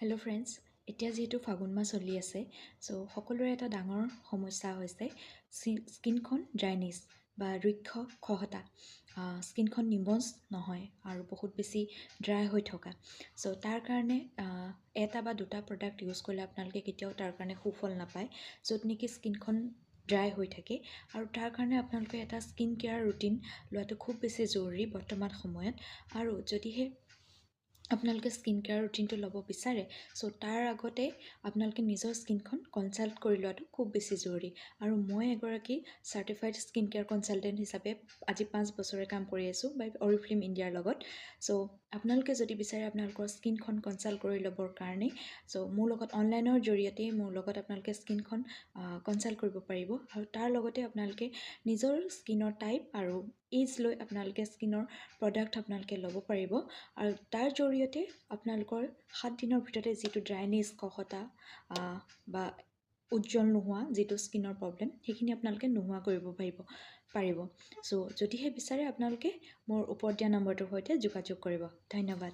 Hello' friends, এতিয়া যিহেতু ফাগুন মাহ চলি আছে, চ' সকলোৰে এটা ডাঙৰ সমস্যা হৈছে স্কিনখন ড্ৰাইনেছ বা ৰুক্ষ খহটা। স্কিনখন নিমজ নহয় আৰু বহুত বেছি ড্ৰাই হৈ থকা। চ' তাৰ কাৰণে এটা বা দুটা প্ৰডাক্ট ইউজ কৰিলে আপোনালোকে কেতিয়াও তাৰ কাৰণে সুফল নাপায়, য'ত নেকি স্কিনখন ড্ৰাই হৈ থাকে। আৰু তাৰ কাৰণে আপোনালোকে এটা স্কিন কেয়াৰ ৰুটিন লোৱাটো খুব বেছি জৰুৰী বৰ্তমান সময়ত। আৰু যদিহে আপোনালোকে স্কিন কেয়াৰ ৰুটিনটো ল'ব বিচাৰে, চ' তাৰ আগতে আপোনালোকে নিজৰ স্কিনখন কনচাল্ট কৰি লোৱাটো খুব বেছি জৰুৰী। আৰু মই এগৰাকী চাৰ্টিফাইড স্কিন কেয়াৰ কনচালটেণ্ট হিচাপে আজি 5 বছৰে কাম কৰি আছোঁ বাই অৰিফ্লেম ইণ্ডিয়াৰ লগত। চ' আপোনালোকে যদি বিচাৰে আপোনালোকৰ স্কিনখন কনচাল্ট কৰি ল'বৰ কাৰণে, চ' মোৰ লগত অনলাইনৰ জৰিয়তে মোৰ লগত আপোনালোকে স্কিনখন কনচাল্ট কৰিব পাৰিব। আৰু তাৰ লগতে আপোনালোকে নিজৰ স্কিনৰ টাইপ আৰু এজ লৈ আপোনালোকে স্কিনৰ প্ৰডাক্ট আপোনালোকে ল'ব পাৰিব। আৰু তাৰ জৰিয়তে আপোনালোকৰ 7 দিনৰ ভিতৰতে যিটো ড্ৰাইনেছ খহটা বা উজ্জ্বল নোহোৱা যিটো স্কিনৰ প্ৰব্লেম, সেইখিনি আপোনালোকে নোহোৱা কৰিব পাৰিব। চ' যদিহে বিচাৰে আপোনালোকে মোৰ ওপৰত দিয়া নম্বৰটোৰ সৈতে যোগাযোগ কৰিব। ধন্যবাদ।